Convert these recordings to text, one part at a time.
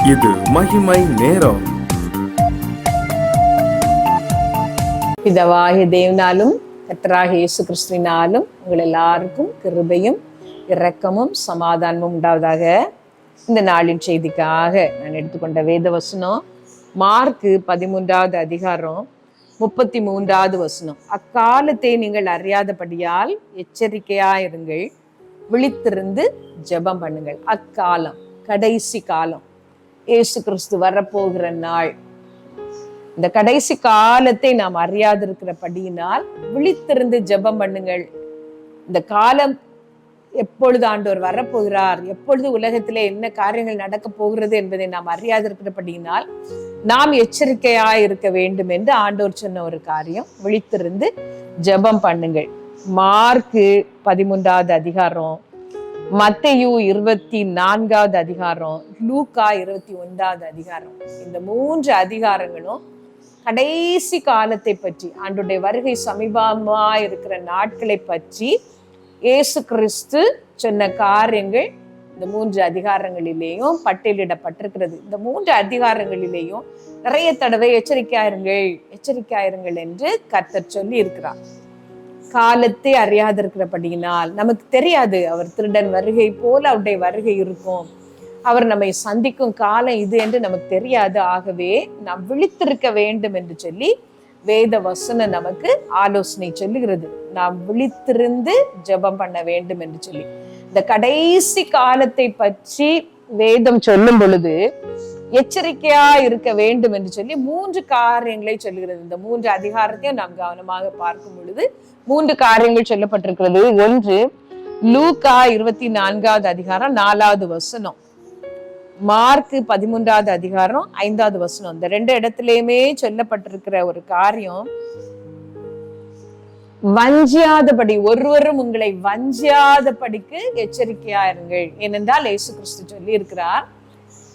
இது மகிமை நேரம். பிதாவாகிய தேவனாலும் கர்த்தராகிய இயேசு கிறிஸ்துவினாலும் உங்கள் எல்லாருக்கும் கிருபையும் இரக்கமும் சமாதானமும் உண்டாவதாக. இந்த நாளின் செய்திக்காக நான் எடுத்துக்கொண்ட வேத வசனம் மார்க்கு 13வது அதிகாரம் 33வது வசனம். அக்காலத்தை நீங்கள் அறியாதபடியால் எச்சரிக்கையாயிருங்கள், விழித்திருந்து ஜெபம் பண்ணுங்கள். அக்காலம், கடைசி காலம், இயேசு கிறிஸ்து வரப்போகிற நாள். இந்த கடைசி காலத்தை நாம் அறியாதிருக்கிறபடியினால் விழித்திருந்து ஜெபம் பண்ணுங்கள். இந்த காலம் எப்பொழுது ஆண்டவர் வரப்போகிறார், எப்பொழுது உலகத்திலே என்ன காரியங்கள் நடக்க போகிறது என்பதை நாம் அறியாதிருக்கிறபடியினால் நாம் எச்சரிக்கையாய் இருக்க வேண்டும் என்று ஆண்டவர் சொன்ன ஒரு காரியம், விழித்திருந்து ஜெபம் பண்ணுங்கள். மார்க்கு 13வது அதிகாரம், மத்தேயு 24வது அதிகாரம், லூக்கா 21வது அதிகாரம், இந்த 3 அதிகாரங்களும் கடைசி காலத்தை பற்றி, ஆண்டவருடைய வருகை சமீபமா இருக்கிற நாட்களை பற்றி இயேசு கிறிஸ்து சொன்ன காரியங்கள் இந்த 3 அதிகாரங்களிலேயும் பட்டியலிடப்பட்டிருக்கிறது. இந்த 3 அதிகாரங்களிலேயும் நிறைய தடவை எச்சரிக்கையாயிருங்கள் என்று கர்த்தர் சொல்லி இருக்கிறார். காலத்தை அறியாதிருக்கிறபடியினால் நமக்கு தெரியாது, அவர் திருடன் வருகை போல அவருடைய வருகை இருக்கும், அவர் நம்மை சந்திக்கும் காலம் இது என்று நமக்கு தெரியாது. ஆகவே நாம் விழித்திருக்க வேண்டும் என்று சொல்லி வேத வசனம் நமக்கு ஆலோசனை சொல்லுகிறது. நாம் விழித்திருந்து ஜெபம் பண்ண வேண்டும் என்று சொல்லி இந்த கடைசி காலத்தை பற்றி வேதம் சொல்லும் பொழுது எச்சரிக்கையா இருக்க வேண்டும் என்று சொல்லி 3 காரியங்களை சொல்லுகிறது. இந்த 3 அதிகாரத்தையும் நாம் கவனமாக பார்க்கும் பொழுது 3 காரியங்கள் சொல்லப்பட்டிருக்கிறது. ஒன்று, லூக்கா 24வது அதிகாரம் 4வது வசனம், மார்க்கு 13வது அதிகாரம் 5வது வசனம். இந்த 2 இடத்திலேயுமே சொல்லப்பட்டிருக்கிற ஒரு காரியம், வஞ்சியாதபடி, ஒருவரும் உங்களை வஞ்சியாதபடிக்கு எச்சரிக்கையா இருங்கள். ஏனென்றால் இயேசு கிறிஸ்து சொல்லி இருக்கிறார்,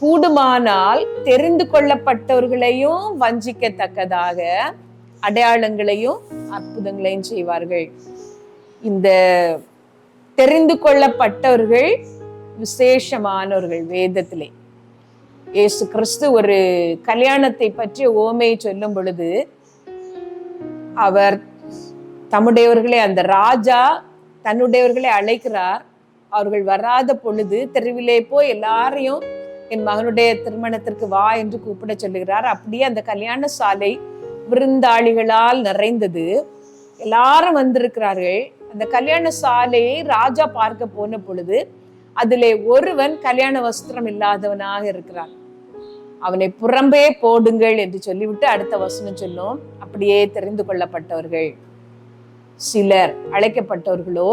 கூடுமானால் தெரிந்து கொள்ளப்பட்டவர்களையும் வஞ்சிக்கத்தக்கதாக அடையாளங்களையும் அற்புதங்களையும் செய்வார்கள். இந்த தெரிந்து கொள்ளப்பட்டவர்கள் விசேஷமானவர்கள். வேதத்திலே இயேசு கிறிஸ்து ஒரு கல்யாணத்தை பற்றி ஓமையை சொல்லும் பொழுது, அவர் தம்முடையவர்களை, அந்த ராஜா தன்னுடையவர்களை அழைக்கிறார். அவர்கள் வராத பொழுது தெருவிலே போய் எல்லாரையும் என் மகனுடைய திருமணத்திற்கு வா என்று கூப்பிட சொல்லுகிறார். அப்படியே அந்த கல்யாண சாலை விருந்தாளிகளால் நிறைந்தது. எல்லாரும் வந்திருக்கிறார்கள். அந்த கல்யாண சாலையை ராஜா பார்க்க போன பொழுது அதிலே ஒருவன் கல்யாண வஸ்திரம் இல்லாதவனாக இருக்கிறான். அவனை புறம்பே போடுங்கள் என்று சொல்லிவிட்டு அடுத்த வசனம் சொல்லும், அப்படியே தெரிந்து கொள்ளப்பட்டவர்கள் சிலர், அழைக்கப்பட்டவர்களோ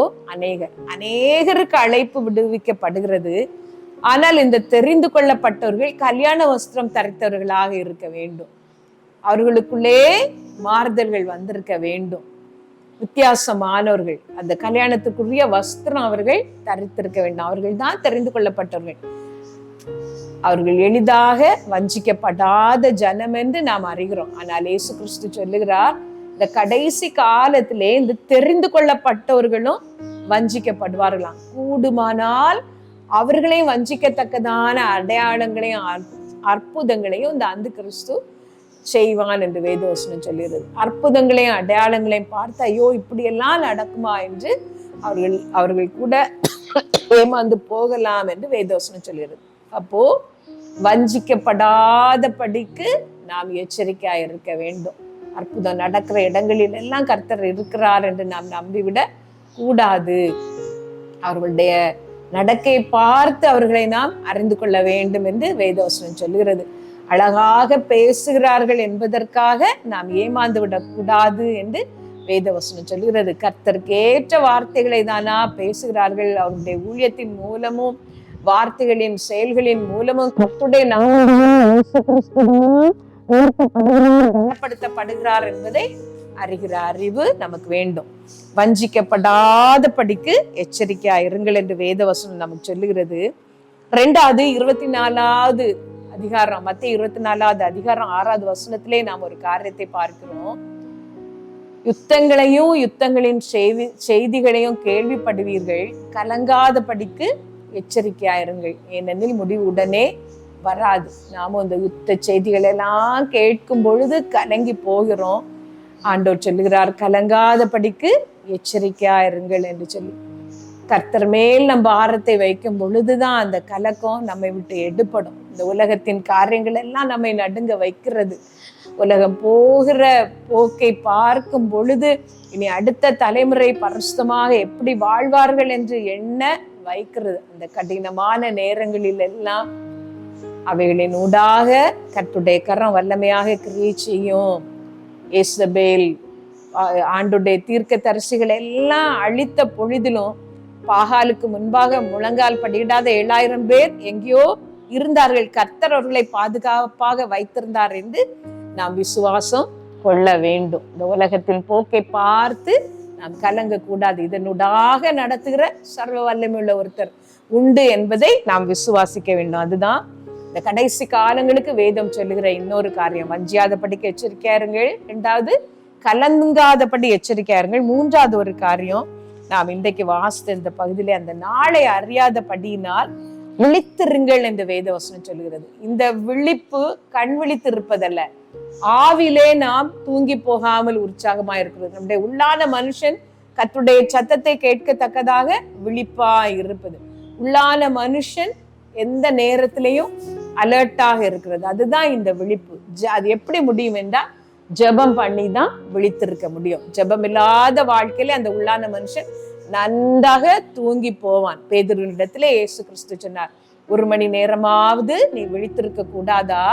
அநேகருக்கு அழைப்பு விடுவிக்கப்படுகிறது. ஆனால் இந்த தெரிந்து கொள்ளப்பட்டவர்கள் கல்யாண வஸ்திரம் தரித்தவர்களாக இருக்க வேண்டும். அவர்களுக்குள்ளே மாறுதல்கள் வந்திருக்க வேண்டும். வித்தியாசமானவர்கள், அந்த கல்யாணத்துக்குரிய வஸ்திரம் அவர்கள் தரித்திருக்க வேண்டும். அவர்கள் தான் தெரிந்து கொள்ளப்பட்டவர்கள். அவர்கள் எளிதாக வஞ்சிக்கப்படாத ஜனம் என்று நாம் அறிகிறோம். ஆனால் இயேசு கிறிஸ்து சொல்லுகிறார், இந்த கடைசி காலத்திலே இந்த தெரிந்து கொள்ளப்பட்டவர்களும் வஞ்சிக்கப்படுவார்களாம். கூடுமானால் அவர்களையும் வஞ்சிக்கத்தக்கதான அடையாளங்களையும் அற்புதங்களையும் இந்த அந்து கிறிஸ்து செய்வான் என்று வேதவசனம் சொல்லுகிறது. அற்புதங்களையும் அடையாளங்களையும் பார்த்து ஐயோ இப்படியெல்லாம் நடக்குமா என்று அவர்கள் கூட ஏமாந்து போகலாம் என்று வேதவசனம் சொல்லுகிறது. அப்போ வஞ்சிக்கப்படாத படிக்கு நாம் எச்சரிக்கையா இருக்க வேண்டும். அற்புதம் நடக்கிற இடங்களில் எல்லாம் கர்த்தர் இருக்கிறார் என்று நாம் நம்பிவிட கூடாது. அவர்களுடைய நடக்கை பார்த்து அவர்களை நாம் அறிந்து கொள்ள வேண்டும் என்று வேதவசனம் சொல்லுகிறது. அழகாக பேசுகிறார்கள் என்பதற்காக நாம் ஏமாந்து விடக்கூடாது என்று வேதவசனம் சொல்லுகிறது. கர்த்தருக்கு ஏற்ற வார்த்தைகளை தானா பேசுகிறார்கள். அவருடைய ஊழியத்தின் மூலமும் வார்த்தைகளின் செயல்களின் மூலமும் கர்த்தருடைய குணப்படுத்தப்படுகிறார் என்பதை அறிகிற அறிவு நமக்கு வேண்டும். வஞ்சிக்கப்படாத படிக்கு எச்சரிக்கையா இருங்கள் என்று வேதவசனம் நமக்கு சொல்லுகிறது. 2வது 24வது அதிகாரம், மத்தேயு 24வது அதிகாரம் 6வது வசனத்திலே நாம் ஒரு காரியத்தை பார்க்கிறோம். யுத்தங்களையும் யுத்தங்களின் செய்திகளையும் கேள்விப்படுவீர்கள், கலங்காத படிக்கு எச்சரிக்கையாயிருங்கள், ஏனெனில் முடிவு உடனே வராது. நாமும் இந்த யுத்த செய்திகள் எல்லாம் கேட்கும் பொழுது கலங்கி போகிறோம். ஆண்டவர் சொல்லுகிறார், கலங்காதபடிக்கு எச்சரிக்கையா இருங்கள் என்று சொல்லி. கர்த்தர் மேல் நம்ம பாரத்தை வைக்கும் பொழுதுதான் அந்த கலக்கம் நம்மை விட்டு எடுப்படும். இந்த உலகத்தின் காரியங்கள் எல்லாம் நம்மை நடுங்க வைக்கிறது. உலகம் போகிற போக்கை பார்க்கும் பொழுது இனி அடுத்த தலைமுறை பரிசுத்தமாக எப்படி வாழ்வார்கள் என்று எண்ண வைக்கிறது. அந்த கடினமான நேரங்களில் எல்லாம் அவைகளின் ஊடாக கர்த்தருடைய கரம் வல்லமையாக கிரியை செய்யும். ஏசபேல் ஆண்டுடைய தீர்க்க தரிசிகள் எல்லாம் அழித்த பொழுதிலும் பாகாலுக்கு முன்பாக முழங்கால் படியிடாத 7000 பேர் எங்கேயோ இருந்தார்கள். கர்த்தர் அவர்களை பாதுகாப்பாக வைத்திருந்தார் என்று நாம் விசுவாசம் கொள்ள வேண்டும். இந்த உலகத்தின் போக்கை பார்த்து நாம் கலங்க கூடாது. இதனூடாக நடத்துகிற சர்வ வல்லமையுள்ள ஒருத்தர் உண்டு என்பதை நாம் விசுவாசிக்க வேண்டும். அதுதான் இந்த கடைசி காலங்களுக்கு வேதம் சொல்லுகிற இன்னொரு காரியம். வஞ்சியாதபடிக்கு எச்சரிக்கையா இருங்கள். 2வது, கலங்காதபடி எச்சரிக்கையா இருங்கள். 3வது ஒரு காரியம், நாம் இன்றைக்கு வாசித்த இந்த பகுதியிலே அந்த நாளை அறியாதபடியினால் விழித்திருங்கள் என்று வேத வசனம் சொல்லுகிறது. இந்த விழிப்பு கண் விழித்து இருப்பதல்ல, ஆவிலே நாம் தூங்கி போகாமல் உற்சாகமா இருக்கிறது. நம்முடைய உள்ளான மனுஷன் கர்த்தருடைய சத்தத்தை கேட்கத்தக்கதாக விழிப்பா இருப்பது. உள்ளான மனுஷன் எந்த நேரத்திலையும் அலர்ட்டாக இருக்கிறது. அதுதான் இந்த விழிப்பு. அது எப்படி முடியும் என்றால் ஜெபம் பண்ணி தான் விழித்திருக்க முடியும். ஜெபம் இல்லாத வாழ்க்கையில அந்த உள்ளான மனுஷன் நன்றாக தூங்கி போவான். பேதுருவினிடத்திலே இயேசு கிறிஸ்து சொன்னார், 1 மணி நேரமாவது நீ விழித்திருக்க கூடாதா?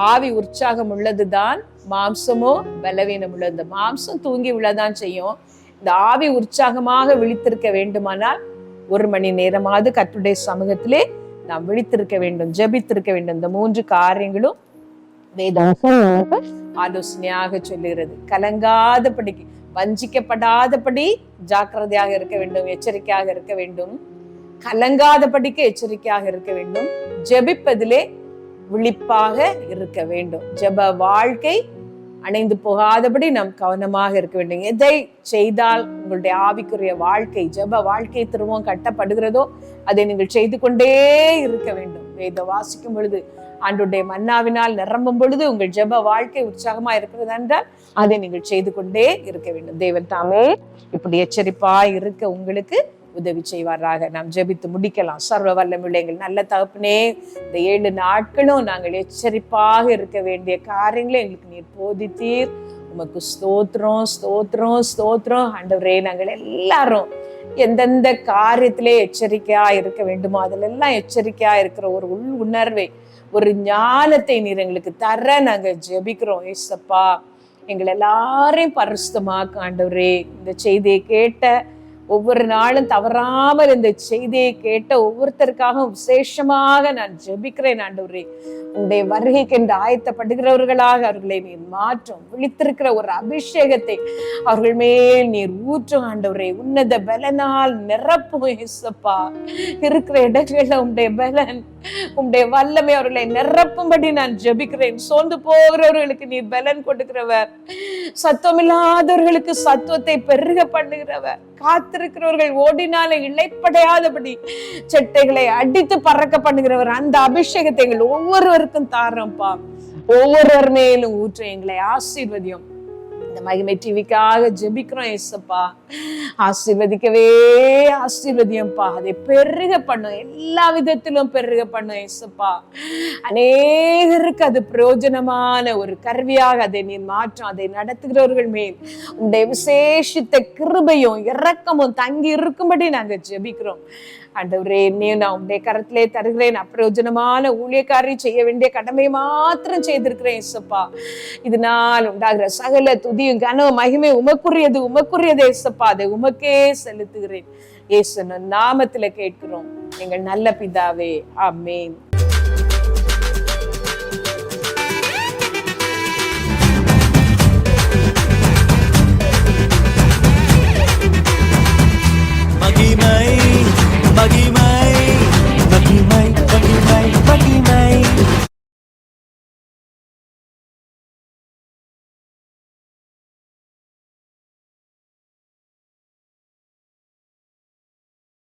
ஆவி உற்சாகம் உள்ளதுதான், மாம்சமோ பலவீனம் உள்ளது. இந்த மாம்சம் தூங்கி உள்ளதான் செய்யும். இந்த ஆவி உற்சாகமாக விழித்திருக்க வேண்டுமானால் 1 மணி நேரமாவது கர்த்தருடைய சமூகத்திலே நாம் விழித்திருக்க வேண்டும், ஜெபித்திருக்க வேண்டும். இந்த 3 காரியங்களும் வேதம் ஆலோசனையாக சொல்லுகிறது. கலங்காதபடிக்கு, வஞ்சிக்கப்படாதபடி ஜாக்கிரதையாக இருக்க வேண்டும், எச்சரிக்கையாக இருக்க வேண்டும். கலங்காதபடிக்கு எச்சரிக்கையாக இருக்க வேண்டும். ஜெபிப்பதிலே விழிப்பாக இருக்க வேண்டும். ஜெப வாழ்க்கை அணைந்து போகாதபடி நாம் கவனமாக இருக்க வேண்டும். எதை செய்தால் உங்களுடைய ஆவிக்குரிய வாழ்க்கை, ஜெப வாழ்க்கை திரும்பவும் கட்டப்படுகிறதோ அதை நீங்கள் செய்து கொண்டே இருக்க வேண்டும். வேத வாசிக்கும் பொழுது, ஆண்டவருடைய மன்னாவினால் நிரம்பும் பொழுது உங்கள் ஜெப வாழ்க்கை உற்சாகமா இருக்கிறது என்றால் அதை நீங்கள் செய்து கொண்டே இருக்க வேண்டும். தேவன் தாமே இப்படி எச்சரிப்பா இருக்க உங்களுக்கு உதவி செய்வாராக. நாம் ஜெபித்து முடிக்கலாம். சர்வ வல்லமையுள்ள எங்கள் நல்ல தகப்பனே, இந்த 7 நாட்களும் நாங்கள் எச்சரிப்பாக இருக்க வேண்டிய காரியங்களை எங்களுக்கு நீர் போதித்தீர். உமக்கு ஸ்தோத்திரம், ஸ்தோத்திரம், ஸ்தோத்திரம். ஆண்டவரே, நாங்கள் எல்லாரும் எந்தெந்த காரியத்திலே எச்சரிக்கையா இருக்க வேண்டுமோ அதிலெல்லாம் எச்சரிக்கையா இருக்கிற ஒரு உணர்வை, ஒரு ஞானத்தை நீர் எங்களுக்கு தர நாங்க ஜெபிக்கிறோம். ஏசப்பா, எங்களை எல்லாரையும் பரிசுத்தமாக்க ஆண்டவரே. இந்த செய்தியை கேட்ட ஒவ்வொரு நாளும் தவறாமல் இந்த செய்தியை கேட்ட ஒவ்வொருத்தருக்காக விசேஷமாக நான் ஜெபிக்கிறேன் ஆண்டவரே. உங்களுடைய வருகைக்கு என்று ஆயத்தப்படுகிறவர்களாக அவர்களை நீர் மாற்றும். விழித்திருக்கிற ஒரு அபிஷேகத்தை அவர்கள் மேல் நீர் ஊற்றும் ஆண்டவரே. உன்னத பலனால் நிரப்பும் ஏசப்பா. இருக்கிற இடங்கள்ல உங்களுடைய பலன், உங்களுடைய வல்லமை அவர்களை நிரப்பும்படி நான் ஜெபிக்கிறேன். சோர்ந்து போகிறவர்களுக்கு நீர் பலன் கொடுக்கிறவர், சத்துவமில்லாதவர்களுக்கு சத்துவத்தை பெருக பண்ணுகிறவர், காத்திருக்கிறவர்கள் ஓடினால இழைப்படையாதபடி செட்டைகளை அடித்து பறக்க பண்ணுகிறவர். அந்த அபிஷேகத்தை எங்கள் ஒவ்வொருவருக்கும் தாரம்பா. ஒவ்வொருவர் மேலும் ஊற்ற எங்களை ஆசீர்வதியும். இந்த மகிமை டிவிக்காக ஜெபிக்கிறோம் ஏசப்பா. ஆசீர்வதிக்கவே ஆசீர்வதியம்பா. அதை பெருக பண்ணும், எல்லா விதத்திலும் பெருக பண்ணும் ஏசப்பா. அநேகருக்கு அது பிரயோஜனமான ஒரு கருவியாக அதை நீ மாற்றும். அதை நடத்துகிறவர்கள் மேல் உங்களுடைய விசேஷித்த கிருபையும் இரக்கமும் தங்கி இருக்கும்படி நாங்க ஜெபிக்கிறோம் ஆண்டவரே. நான் உங்களுடைய கரத்திலே தருகிறேன். அப்பிரயோஜனமான ஊழியக்காரி செய்ய வேண்டிய கடமையை மாத்திரம் செய்திருக்கிறேன் ஏசப்பா. இதனால் உண்டாகிற சகல துதியும் கனவும் மகிமை உமக்குரியது, உமக்குரியது ஏசப்பா. அதை உமக்கே செலுத்துகிறேன். இயேசு நாமத்திலே கேட்கிறோம் எங்கள் நல்ல பிதாவே, ஆமென்.